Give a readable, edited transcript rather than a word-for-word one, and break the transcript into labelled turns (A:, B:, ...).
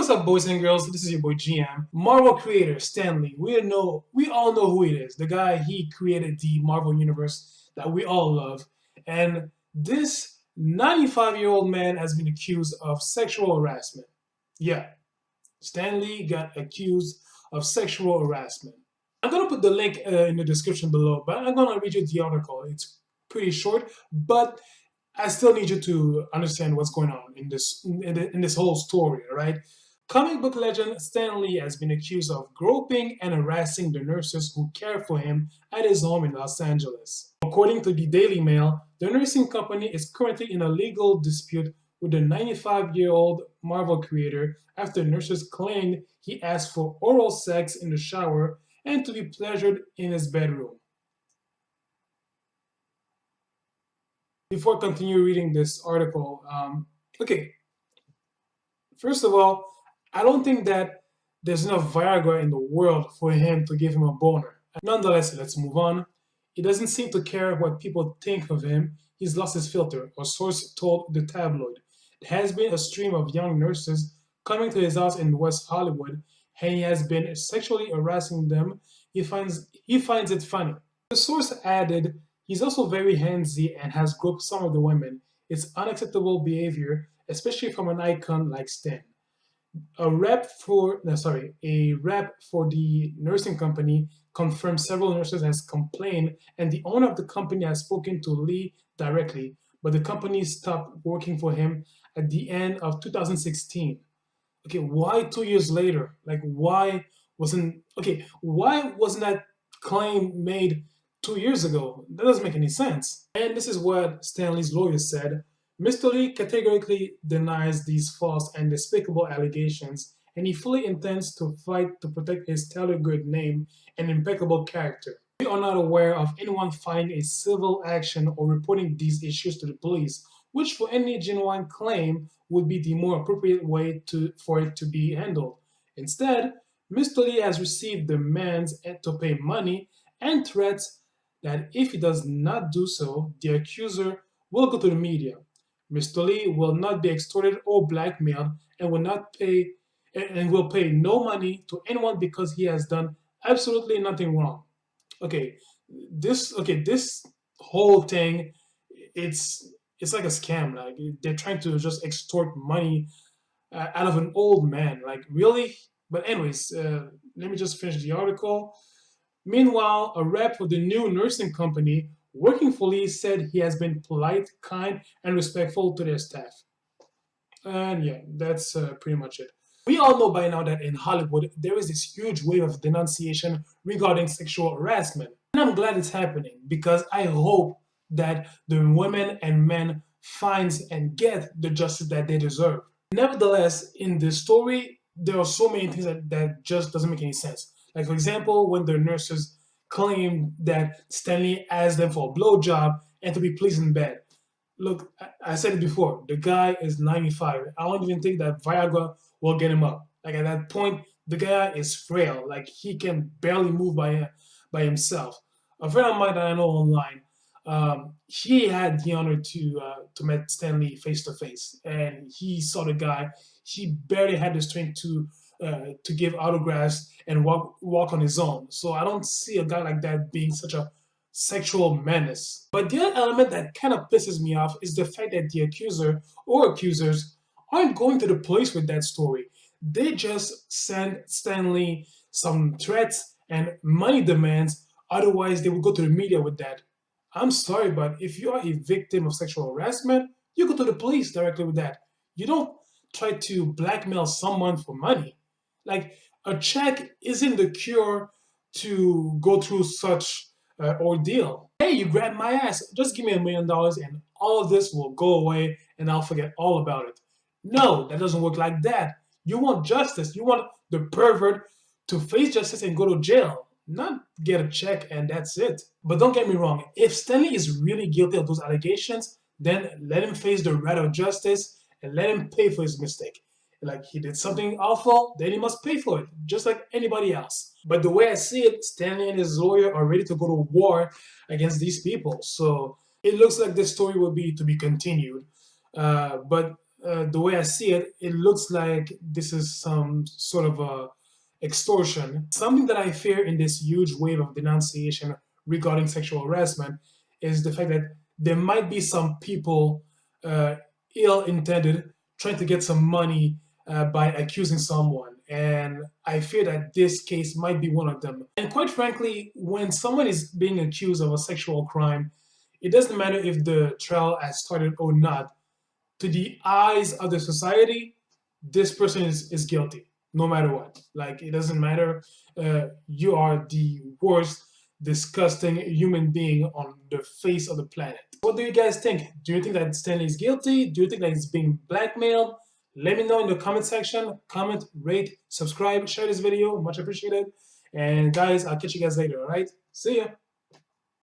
A: What's up, boys and girls? This is your boy GM. Marvel creator Stan Lee. We all know who it is. The guy, he created the Marvel universe that we all love. And this 95-year-old man has been accused of sexual harassment. Yeah, Stan Lee got accused of sexual harassment. I'm gonna put the link in the description below, but I'm gonna read you the article. It's pretty short, but I still need you to understand what's going on in this whole story, all right? Comic book legend Stan Lee has been accused of groping and harassing the nurses who care for him at his home in Los Angeles. According to the Daily Mail, the nursing company is currently in a legal dispute with the 95-year-old Marvel creator after nurses claimed he asked for oral sex in the shower and to be pleasured in his bedroom. Before I continue reading this article, okay, first of all, I don't think that there's enough Viagra in the world for him to give him a boner. Nonetheless, let's move on. He doesn't seem to care what people think of him. He's lost his filter, a source told the tabloid. There has been a stream of young nurses coming to his house in West Hollywood, and he has been sexually harassing them. He finds it funny. The source added, he's also very handsy and has groped some of the women. It's unacceptable behavior, especially from an icon like Stan. A rep for the nursing company confirmed several nurses has complained, and the owner of the company has spoken to Lee directly, but the company stopped working for him at the end of 2016. Okay, why 2 years later? Like, why wasn't that claim made 2 years ago? That doesn't make any sense. And this is what Stan Lee's lawyer said. Mr. Lee categorically denies these false and despicable allegations, and he fully intends to fight to protect his stellar good name and impeccable character. We are not aware of anyone filing a civil action or reporting these issues to the police, which for any genuine claim would be the more appropriate way for it to be handled. Instead, Mr. Lee has received demands to pay money and threats that if he does not do so, the accuser will go to the media. Mr. Lee will not be extorted or blackmailed and will pay no money to anyone because he has done absolutely nothing wrong. This whole thing, it's like a scam. Like, they're trying to just extort money out of an old man. Like, really? But anyways, let me just finish the article. Meanwhile, a rep for the new nursing company working for Lee said he has been polite, kind, and respectful to their staff. And yeah, that's pretty much it. We all know by now that in Hollywood, there is this huge wave of denunciation regarding sexual harassment. And I'm glad it's happening because I hope that the women and men finds and get the justice that they deserve. Nevertheless, in this story, there are so many things that just doesn't make any sense. Like, for example, when the nurses claim that Stan Lee asked them for a blowjob and to be pleased in bed. Look, I said it before, the guy is 95. I don't even think that Viagra will get him up. Like, at that point, the guy is frail. Like, he can barely move by himself. A friend of mine that I know online, he had the honor to meet Stan Lee face to face, and he saw the guy. He barely had the strength to give autographs and walk on his own. So I don't see a guy like that being such a sexual menace. But the other element that kind of pisses me off is the fact that the accuser or accusers aren't going to the police with that story. They just send Stan Lee some threats and money demands, otherwise they would go to the media with that. I'm sorry, but if you are a victim of sexual harassment, you go to the police directly with that. You don't try to blackmail someone for money. Like, a check isn't the cure to go through such ordeal. Hey, you grabbed my ass, just give me $1 million and all of this will go away and I'll forget all about it. No, that doesn't work like that. You want justice. You want the pervert to face justice and go to jail, not get a check and that's it. But don't get me wrong, if Stan Lee is really guilty of those allegations, then let him face the wrath of justice and let him pay for his mistake. Like, he did something awful, then he must pay for it, just like anybody else. But the way I see it, Stan Lee and his lawyer are ready to go to war against these people. So it looks like this story will be to be continued. But the way I see it, it looks like this is some sort of a extortion. Something that I fear in this huge wave of denunciation regarding sexual harassment is the fact that there might be some people ill-intended trying to get some money by accusing someone. And I fear that this case might be one of them. And quite frankly, when someone is being accused of a sexual crime, it doesn't matter if the trial has started or not. To the eyes of the society, this person is guilty, no matter what. Like, it doesn't matter. You are the worst, disgusting human being on the face of the planet. What do you guys think? Do you think that Stanley is guilty? Do you think that he's being blackmailed? Let me know in the comment section. Comment, rate, subscribe, share this video. Much appreciated. And guys, I'll catch you guys later, all right? See ya.